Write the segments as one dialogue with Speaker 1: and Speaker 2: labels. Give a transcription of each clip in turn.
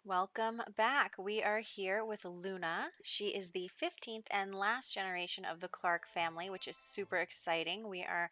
Speaker 1: Welcome back. We are here with Luna. She is the 15th and last generation of the Clarke family, which is super exciting. We are,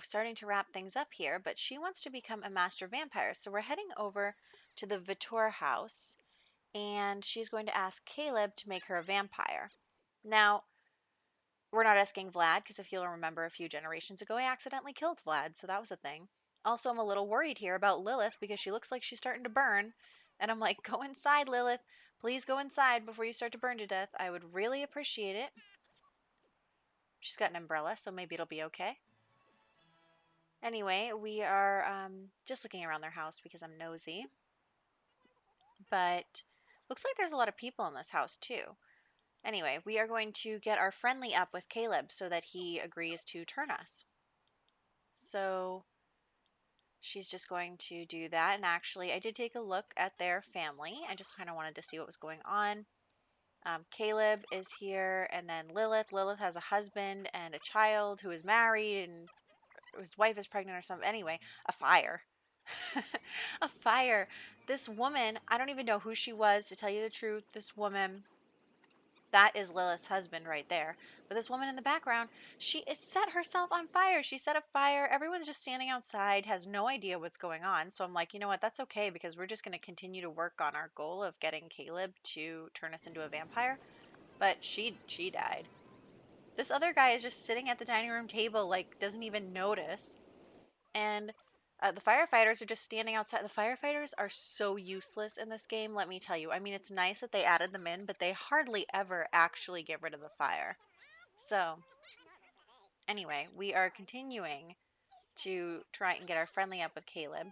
Speaker 1: starting to wrap things up here, but she wants to become a master vampire. So we're heading over to the Vitor house, and she's going to ask Caleb to make her a vampire. Now, we're not asking Vlad because if you'll remember a few generations ago, I accidentally killed Vlad, so that was a thing. Also, I'm a little worried here about Lilith because she looks like she's starting to burn. And I'm like, go inside, Lilith. Please go inside before you start to burn to death. I would really appreciate it. She's got an umbrella, so maybe it'll be okay. Anyway, we are just looking around their house because I'm nosy. But looks like there's a lot of people in this house, too. Anyway, we are going to get our friendly up with Caleb so that he agrees to turn us. So she's just going to do that. And actually, I did take a look at their family. I just kind of wanted to see what was going on. Caleb is here, and then Lilith. Lilith has a husband and a child who is married, and his wife is pregnant or something. Anyway, a fire. A fire. This woman, I don't even know who she was, to tell you the truth. This woman, that is Lilith's husband right there. But this woman in the background, she is set herself on fire. She set a fire. Everyone's just standing outside, has no idea what's going on. So I'm like, you know what? That's okay because we're just going to continue to work on our goal of getting Caleb to turn us into a vampire. But she died. This other guy is just sitting at the dining room table, like doesn't even notice. And the firefighters are just standing outside. The firefighters are so useless in this game, let me tell you. I mean, it's nice that they added them in, but they hardly ever actually get rid of the fire. So, anyway, we are continuing to try and get our friendly up with Caleb.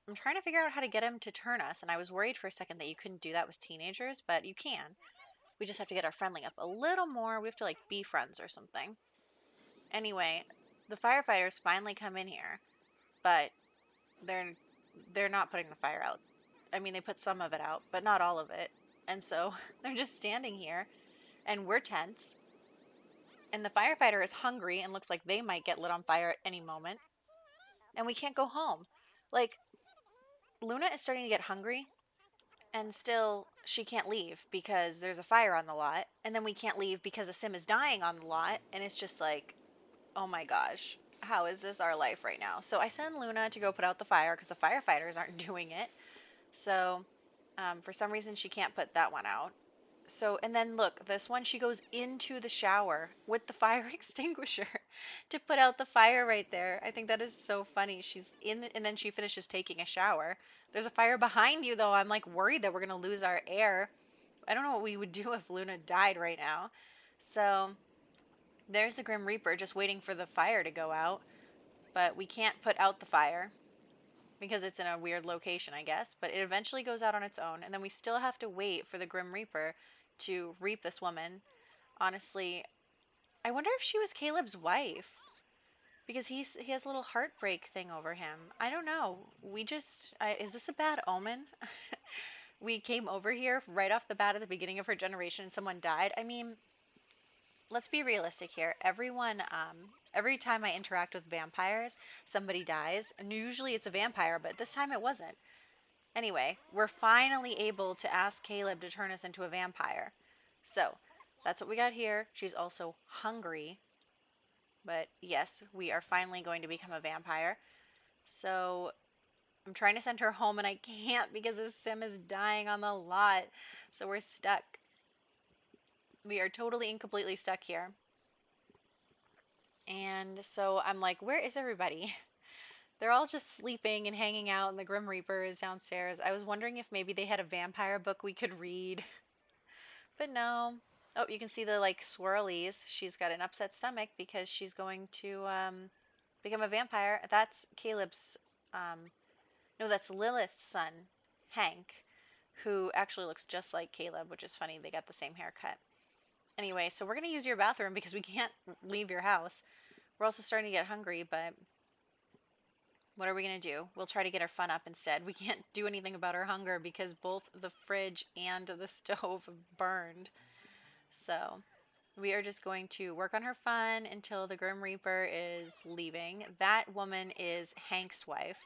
Speaker 1: I'm trying to figure out how to get him to turn us, and I was worried for a second that you couldn't do that with teenagers, but you can. We just have to get our friendly up a little more. We have to, like, be friends or something. Anyway, the firefighters finally come in here, but they're they're not putting the fire out. I mean, they put some of it out, but not all of it. And so they're just standing here, and we're tense. And the firefighter is hungry and looks like they might get lit on fire at any moment. And we can't go home. Like, Luna is starting to get hungry, and still she can't leave because there's a fire on the lot. And then we can't leave because a sim is dying on the lot. And it's just like, oh my gosh, how is this our life right now? So I send Luna to go put out the fire because the firefighters aren't doing it. So for some reason, she can't put that one out. So, and then look, this one, she goes into the shower with the fire extinguisher to put out the fire right there. I think that is so funny. She's in, and then she finishes taking a shower. There's a fire behind you, though. I'm like worried that we're going to lose our air. I don't know what we would do if Luna died right now. So, there's the Grim Reaper just waiting for the fire to go out. But we can't put out the fire because it's in a weird location, I guess. But it eventually goes out on its own, and then we still have to wait for the Grim Reaper to reap this woman. Honestly, I wonder if she was Caleb's wife because he has a little heartbreak thing over him. I don't know. Is this a bad omen? We came over here right off the bat at the beginning of her generation, someone died. I mean, let's be realistic here. Every time I interact with vampires, somebody dies, and usually it's a vampire, but this time it wasn't. Anyway, we're finally able to ask Caleb to turn us into a vampire. So, that's what we got here. She's also hungry. But yes, we are finally going to become a vampire. So, I'm trying to send her home and I can't because this sim is dying on the lot. So, we're stuck. We are totally and completely stuck here. And so I'm like, where is everybody? They're all just sleeping and hanging out, and the Grim Reaper is downstairs. I was wondering if maybe they had a vampire book we could read. But no. Oh, you can see the like swirlies. She's got an upset stomach because she's going to become a vampire. That's Caleb's, um, no, that's Lilith's son, Hank, who actually looks just like Caleb, which is funny. They got the same haircut. Anyway, so we're going to use your bathroom because we can't leave your house. We're also starting to get hungry, but what are we going to do? We'll try to get our fun up instead. We can't do anything about our hunger because both the fridge and the stove have burned. So we are just going to work on her fun until the Grim Reaper is leaving. That woman is Hank's wife.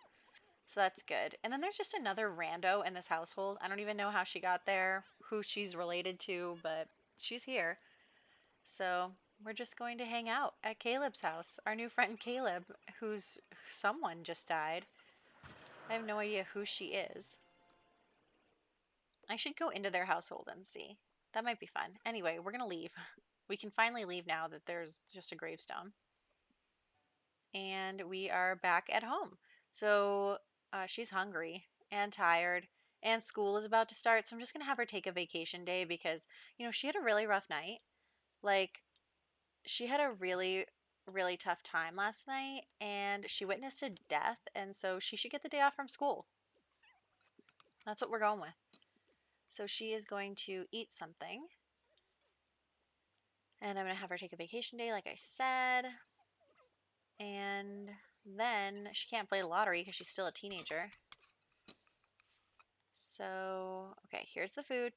Speaker 1: So that's good. And then there's just another rando in this household. I don't even know how she got there, who she's related to, but she's here. So we're just going to hang out at Caleb's house. Our new friend Caleb, whose someone just died. I have no idea who she is. I should go into their household and see. That might be fun. Anyway, we're going to leave. We can finally leave now that there's just a gravestone. And we are back at home. So she's hungry and tired, and school is about to start. So I'm just going to have her take a vacation day because, she had a really rough night. Like, she had a really, really tough time last night, and she witnessed a death. And so she should get the day off from school. That's what we're going with. So she is going to eat something, and I'm going to have her take a vacation day, like I said. And then she can't play the lottery because she's still a teenager. So, okay, here's the food.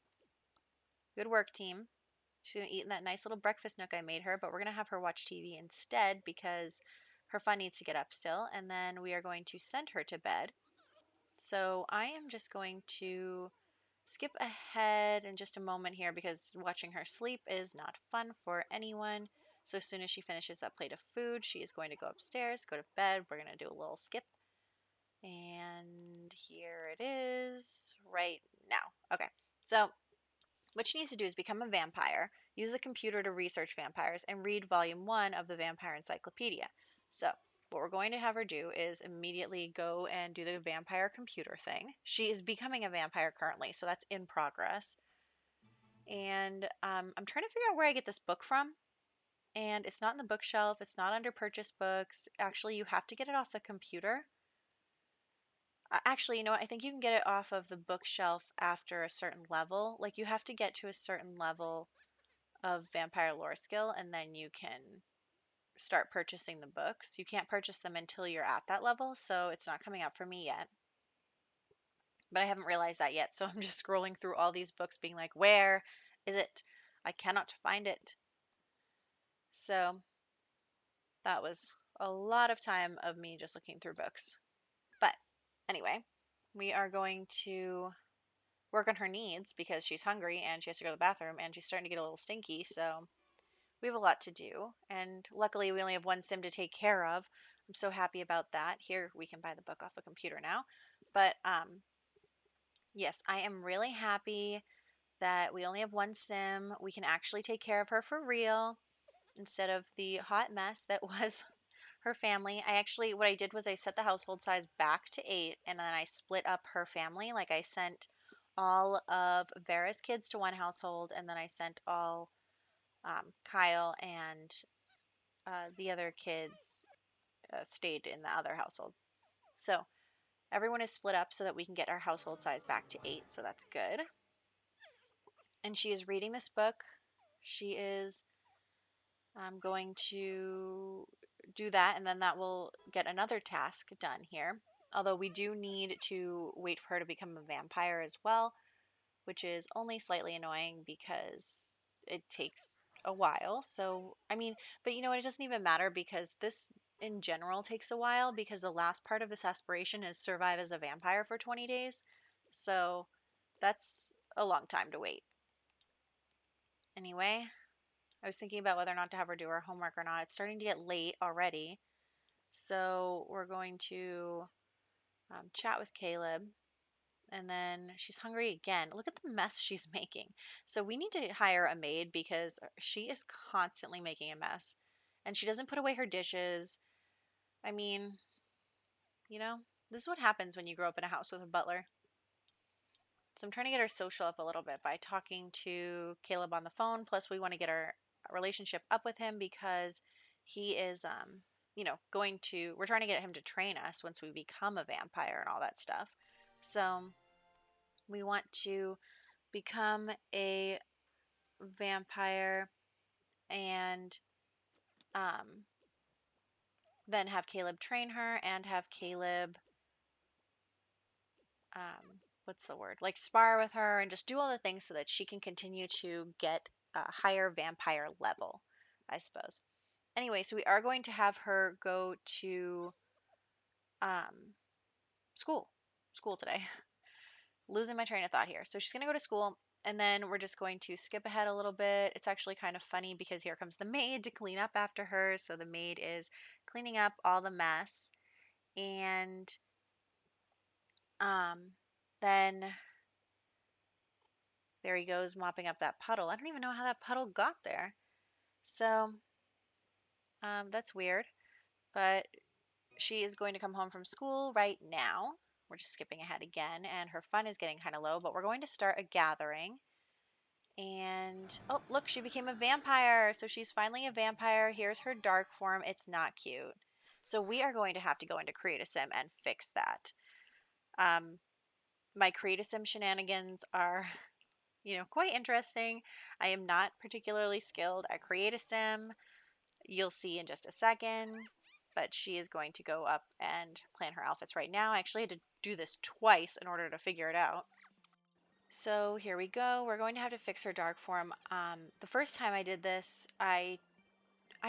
Speaker 1: Good work, team. She's going to eat in that nice little breakfast nook I made her, but we're going to have her watch TV instead because her fun needs to get up still. And then we are going to send her to bed. So I am just going to skip ahead in just a moment here because watching her sleep is not fun for anyone. So as soon as she finishes that plate of food, she is going to go upstairs, go to bed. We're going to do a little skip. And here it is right now. Okay, so what she needs to do is become a vampire, use the computer to research vampires, and read volume 1 of the Vampire Encyclopedia. So, what we're going to have her do is immediately go and do the vampire computer thing. She is becoming a vampire currently, so that's in progress. And I'm trying to figure out where I get this book from. And it's not in the bookshelf, it's not under purchase books. Actually, you have to get it off the computer. Actually, you know what? I think you can get it off of the bookshelf after a certain level. Like, you have to get to a certain level of vampire lore skill, and then you can start purchasing the books. You can't purchase them until you're at that level, so it's not coming up for me yet. But I haven't realized that yet, so I'm just scrolling through all these books being like, where is it? I cannot find it. So that was a lot of time of me just looking through books. But anyway, we are going to work on her needs because she's hungry and she has to go to the bathroom and she's starting to get a little stinky, so we have a lot to do, and luckily we only have one sim to take care of. I'm so happy about that. Here, we can buy the book off the computer now. But yes, I am really happy that we only have one sim. We can actually take care of her for real instead of the hot mess that was her family. What I did was I set the household size back to 8, and then I split up her family. Like, I sent all of Vera's kids to one household, and then I sent all Kyle and the other kids stayed in the other household. So everyone is split up so that we can get our household size back to 8. So that's good. And she is reading this book. She is going to do that, and then that will get another task done here. Although we do need to wait for her to become a vampire as well, which is only slightly annoying because it takes a while. So, I mean, but you know what? It doesn't even matter because this in general takes a while because the last part of this aspiration is survive as a vampire for 20 days. So, that's a long time to wait. Anyway, I was thinking about whether or not to have her do her homework or not. It's starting to get late already. So, we're going to chat with Caleb, and then she's hungry again. Look at the mess she's making. So we need to hire a maid because she is constantly making a mess. And she doesn't put away her dishes. I mean, you know, this is what happens when you grow up in a house with a butler. So I'm trying to get her social up a little bit by talking to Caleb on the phone. Plus, we want to get our relationship up with him because he is, we're trying to get him to train us once we become a vampire and all that stuff. So we want to become a vampire and um, then have Caleb train her and have Caleb, what's the word? Like spar with her and just do all the things so that she can continue to get a higher vampire level, I suppose. Anyway, so we are going to have her go to um, school today. Losing my train of thought here. So she's going to go to school, and then we're just going to skip ahead a little bit. It's actually kind of funny because here comes the maid to clean up after her. So the maid is cleaning up all the mess. And um, then there he goes mopping up that puddle. I don't even know how that puddle got there. So that's weird. But she is going to come home from school right now. We're just skipping ahead again, and her fun is getting kind of low, but we're going to start a gathering. And oh, look, she became a vampire. So she's finally a vampire. Here's her dark form. It's not cute. So we are going to have to go into Create a Sim and fix that. Um, my Create a Sim shenanigans are, quite interesting. I am not particularly skilled at Create a Sim. You'll see in just a second. But she is going to go up and plan her outfits right now. I actually had to do this twice in order to figure it out. So here we go. We're going to have to fix her dark form. The first time I did this, I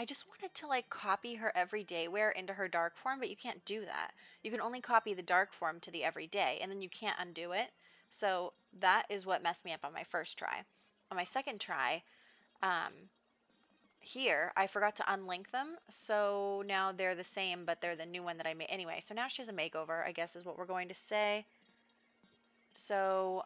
Speaker 1: just wanted to like copy her everyday wear into her dark form, but you can't do that. You can only copy the dark form to the everyday, and then you can't undo it. So that is what messed me up on my first try. On my second try, um, here I forgot to unlink them, so now they're the same, but they're the new one that I made anyway. So now she has a makeover, I guess is what we're going to say. So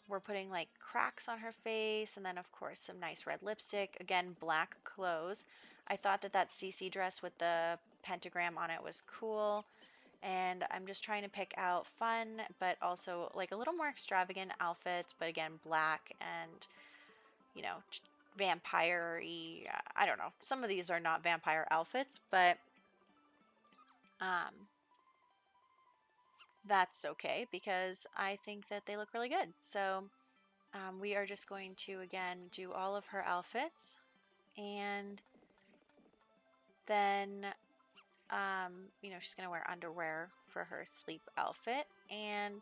Speaker 1: we're putting like cracks on her face, and then of course some nice red lipstick. Again, black clothes. I thought that that CC dress with the pentagram on it was cool, and I'm just trying to pick out fun, but also like a little more extravagant outfits. But again, black and you know vampire-y. I don't know. Some of these are not vampire outfits, but um, that's okay because I think that they look really good. So. We are just going to, again, do all of her outfits. And then, she's going to wear underwear for her sleep outfit. And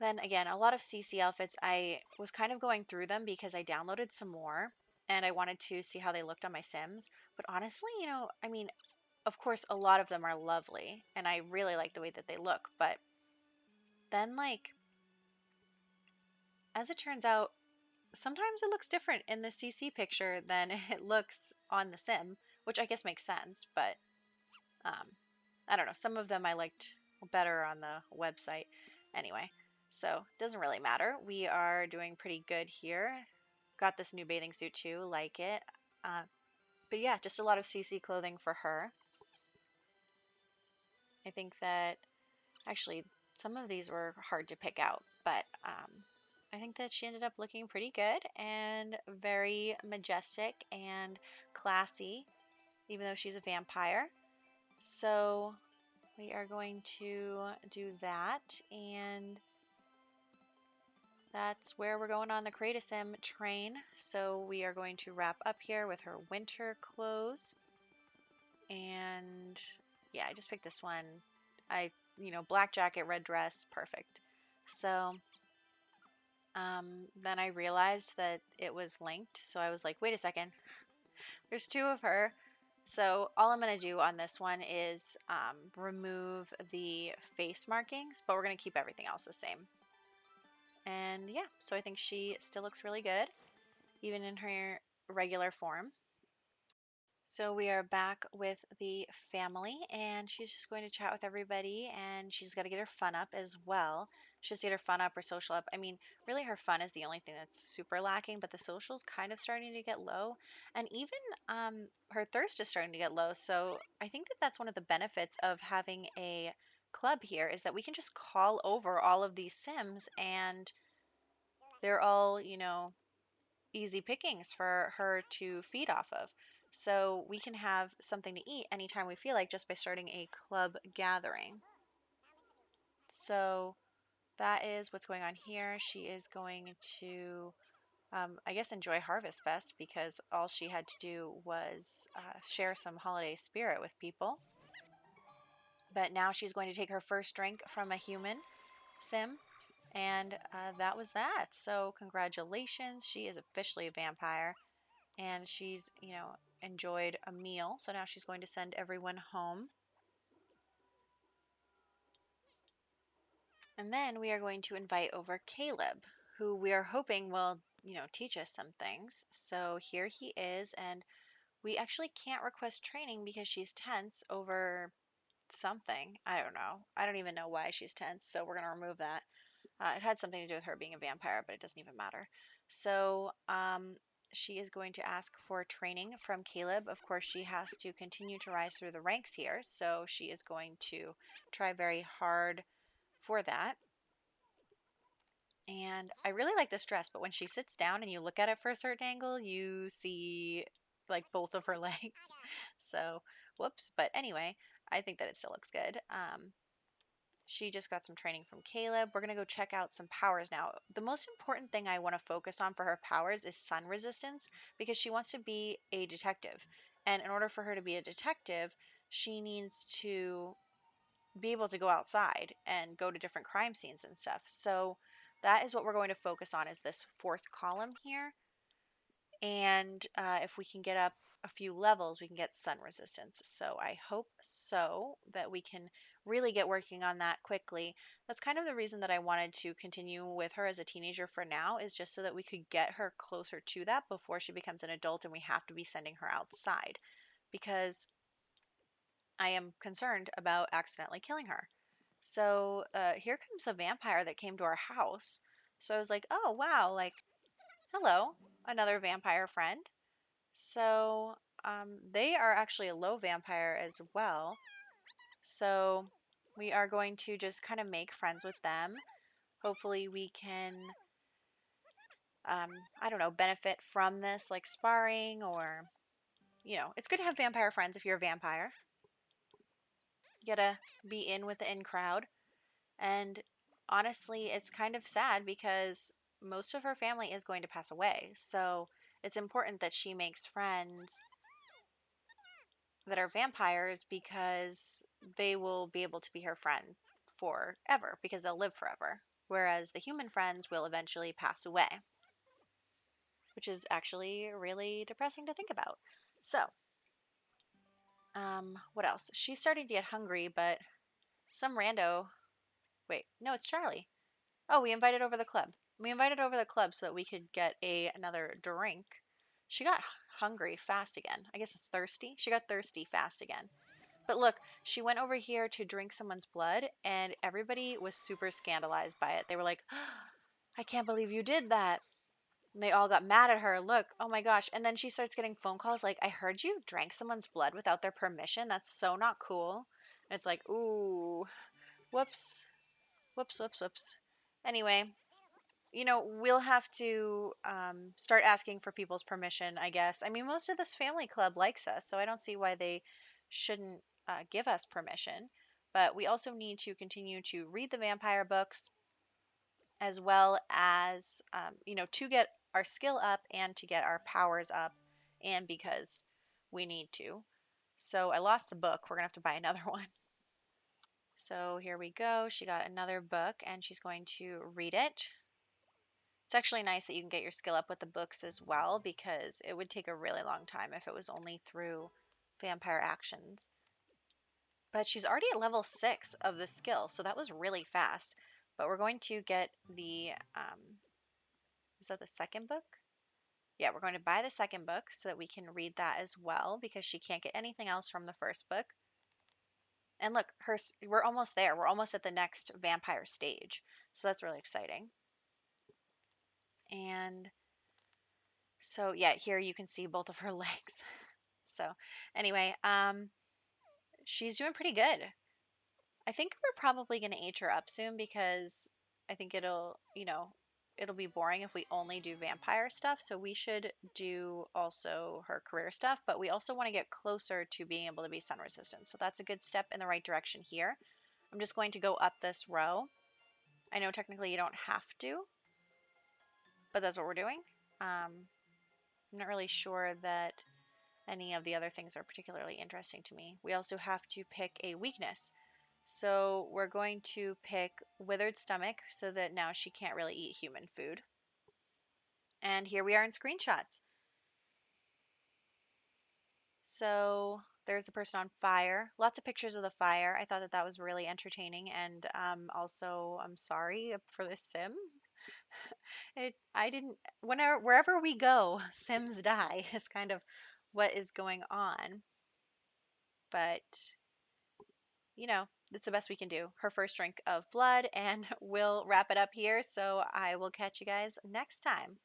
Speaker 1: then, again, a lot of CC outfits. I was kind of going through them because I downloaded some more. And I wanted to see how they looked on my Sims. But honestly, of course, a lot of them are lovely. And I really like the way that they look. But then, like, as it turns out, sometimes it looks different in the CC picture than it looks on the sim, which I guess makes sense, but um, I don't know. Some of them I liked better on the website. Anyway, so it doesn't really matter. We are doing pretty good here. Got this new bathing suit too, like it. But yeah, just a lot of CC clothing for her. I think that actually some of these were hard to pick out, but I think that she ended up looking pretty good and very majestic and classy, even though she's a vampire. So we are going to do that, and that's where we're going on the Create a Sim train. So we are going to wrap up here with her winter clothes. And yeah, I just picked this one. Black jacket, red dress, perfect. So then I realized that it was linked. So I was like, wait a second, there's two of her. So all I'm going to do on this one is remove the face markings, but we're going to keep everything else the same. And yeah, so I think she still looks really good, even in her regular form. So we are back with the family, and she's just going to chat with everybody, and she's got to get her fun up as well. She has to get her fun up, her social up. I mean, really, her fun is the only thing that's super lacking, but the social's kind of starting to get low, and even her thirst is starting to get low. So I think that that's one of the benefits of having a club here is that we can just call over all of these Sims, and they're all, easy pickings for her to feed off of. So we can have something to eat anytime we feel like just by starting a club gathering. So that is what's going on here. She is going to, I guess, enjoy Harvest Fest because all she had to do was share some holiday spirit with people. But now she's going to take her first drink from a human sim. And that was that. So congratulations. She is officially a vampire. And she's, enjoyed a meal. So now she's going to send everyone home. And then we are going to invite over Caleb, who we are hoping will, teach us some things. So here he is, and we actually can't request training because she's tense over something. I don't know. I don't even know why she's tense, so we're going to remove that. It had something to do with her being a vampire, but it doesn't even matter. So, she is going to ask for training from Caleb. Of course, she has to continue to rise through the ranks here, so she is going to try very hard for that. And I really like this dress, but when she sits down and you look at it for a certain angle, you see like both of her legs. So, whoops. But anyway, I think that it still looks good. She just got some training from Caleb. We're going to go check out some powers now. The most important thing I want to focus on for her powers is sun resistance because she wants to be a detective. And in order for her to be a detective, she needs to be able to go outside and go to different crime scenes and stuff. So that is what we're going to focus on is this fourth column here. And if we can get up a few levels, we can get sun resistance. So I hope so that we can really get working on that quickly. That's kind of the reason that I wanted to continue with her as a teenager for now, is just so that we could get her closer to that before she becomes an adult and we have to be sending her outside. Because I am concerned about accidentally killing her. So here comes a vampire that came to our house. So I was like, oh, wow, like, hello, another vampire friend. So they are actually a low vampire as well. So we are going to just kind of make friends with them. Hopefully we can, I don't know, benefit from this, like sparring or, it's good to have vampire friends if you're a vampire. You gotta be in with the in crowd. And honestly, it's kind of sad because most of her family is going to pass away. So it's important that she makes friends that are vampires because they will be able to be her friend forever because they'll live forever. Whereas the human friends will eventually pass away, which is actually really depressing to think about. So, what else? She's starting to get hungry, but some rando. Wait, no, it's Charlie. Oh, we invited over the club. We invited over the club so that we could get another drink. She got hungry fast again. I guess it's thirsty. She got thirsty fast again. But look, she went over here to drink someone's blood, and everybody was super scandalized by it. They were like, I can't believe you did that. And they all got mad at her. Look, oh my gosh. And then she starts getting phone calls like, I heard you drank someone's blood without their permission. That's so not cool. And it's like, ooh, whoops, whoops, whoops, whoops. Anyway, we'll have to start asking for people's permission, I guess. I mean, most of this family club likes us, so I don't see why they shouldn't give us permission. But we also need to continue to read the vampire books as well as, to get our skill up and to get our powers up, and because we need to. So I lost the book. We're going to have to buy another one. So here we go. She got another book and she's going to read it. It's actually nice that you can get your skill up with the books as well because it would take a really long time if it was only through vampire actions. But she's already at level 6 of the skill, so that was really fast. But we're going to get the, is that the second book? Yeah, we're going to buy the second book so that we can read that as well because she can't get anything else from the first book. And look, we're almost there. We're almost at the next vampire stage. So that's really exciting. And so yeah, here you can see both of her legs. So anyway, she's doing pretty good. I think we're probably going to age her up soon because I think it'll be boring if we only do vampire stuff. So we should do also her career stuff, but we also want to get closer to being able to be sun resistant. So that's a good step in the right direction here. I'm just going to go up this row. I know technically you don't have to, but that's what we're doing. I'm not really sure that any of the other things are particularly interesting to me. We also have to pick a weakness. So we're going to pick withered stomach so that now she can't really eat human food. And here we are in screenshots. So There's the person on fire. Lots of pictures of the fire. I thought that that was really entertaining, and also I'm sorry for the sim. I didn't. Wherever we go, Sims die is kind of what is going on. But it's the best we can do. Her first drink of blood, and we'll wrap it up here. So I will catch you guys next time.